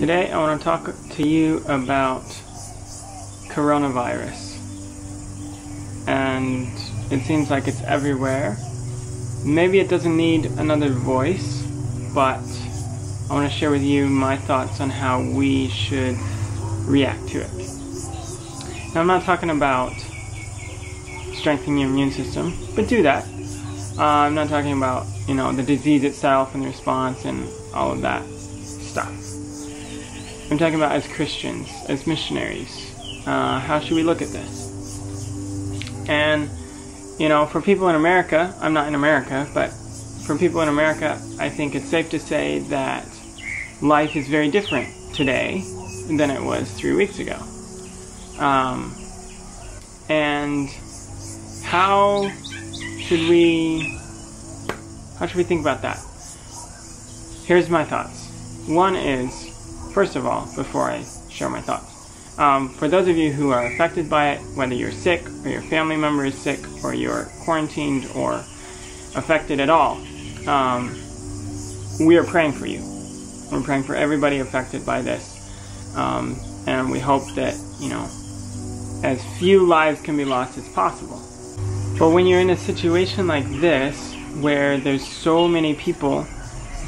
Today I want to talk to you about coronavirus, and it seems like it's everywhere. Maybe it doesn't need another voice, but I want to share with you my thoughts on how we should react to it. Now, I'm not talking about strengthening your immune system, but do that. I'm not talking about, the disease itself and the response and all of that stuff. I'm talking about as Christians, as missionaries. How should we look at this? And, for people in America, I'm not in America, but for people in America, I think it's safe to say that life is very different today than it was 3 weeks ago. And how should we think about that? Here's my thoughts. One is, first of all, before I share my thoughts, for those of you who are affected by it, whether you're sick or your family member is sick or you're quarantined or affected at all, we are praying for you. We're praying for everybody affected by this, and we hope that, as few lives can be lost as possible. But when you're in a situation like this, where there's so many people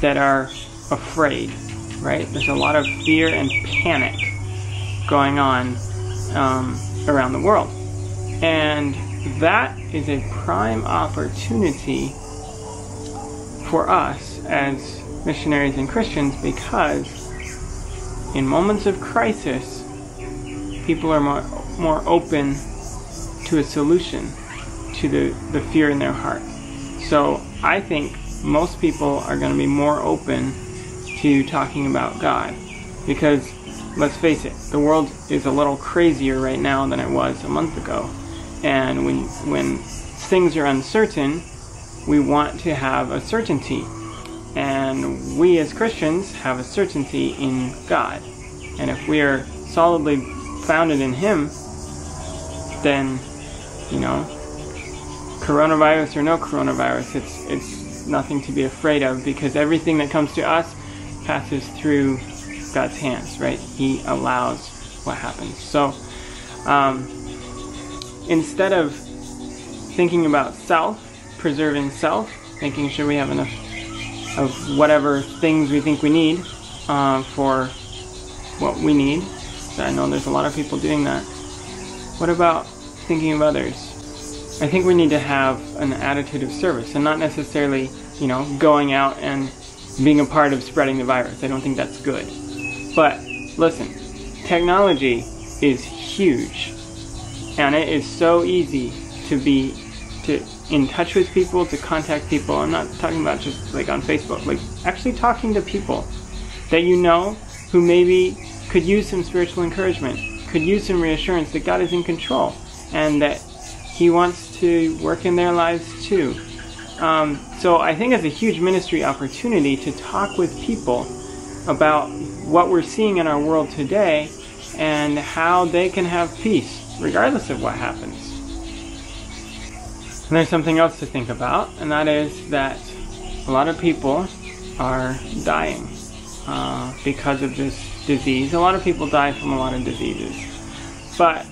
that are afraid, right? There's a lot of fear and panic going on around the world. And that is a prime opportunity for us as missionaries and Christians, because in moments of crisis, people are more open to a solution to the fear in their heart. So I think most people are going to be more open to talking about God, because let's face it, the world is a little crazier right now than it was a month ago. And when things are uncertain, we want to have a certainty. And we as Christians have a certainty in God. And if we are solidly founded in Him, then, coronavirus or no coronavirus, it's nothing to be afraid of, because everything that comes to us passes through God's hands, right? He allows what happens. So instead of thinking about preserving self, making sure we have enough of whatever things we think we need for what we need, so I know there's a lot of people doing that, what about thinking of others? I think we need to have an attitude of service, and not necessarily, going out and being a part of spreading the virus. I don't think that's good. But listen, technology is huge, and it is so easy to be in touch with people, to contact people. I'm not talking about just like on Facebook, like actually talking to people that who maybe could use some spiritual encouragement, could use some reassurance that God is in control and that He wants to work in their lives too. So I think it's a huge ministry opportunity to talk with people about what we're seeing in our world today and how they can have peace regardless of what happens. And there's something else to think about, and that is that a lot of people are dying because of this disease. A lot of people die from a lot of diseases. But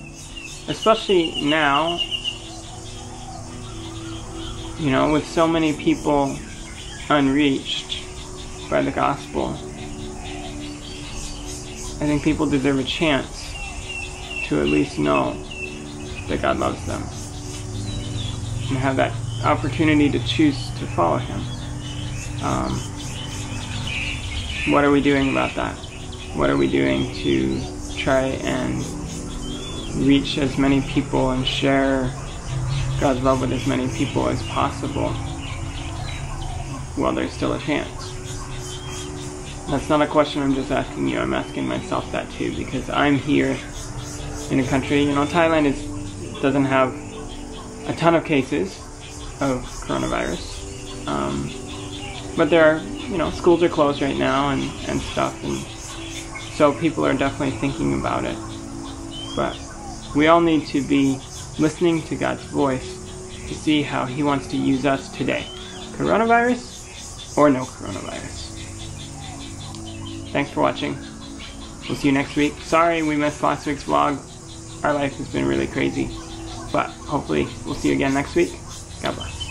especially now, with so many people unreached by the gospel, I think people deserve a chance to at least know that God loves them and have that opportunity to choose to follow Him. What are we doing about that? What are we doing to try and reach as many people and share God's love with as many people as possible while there's still a chance? That's not a question I'm just asking you. I'm asking myself that too, because I'm here in a country, Thailand doesn't have a ton of cases of coronavirus, but there are, schools are closed right now and stuff, and so people are definitely thinking about it. But we all need to be listening to God's voice to see how He wants to use us today. Coronavirus or no coronavirus. Thanks for watching. we'll see you next week. Sorry we missed last week's vlog. Our life has been really crazy. But hopefully we'll see you again next week. God bless.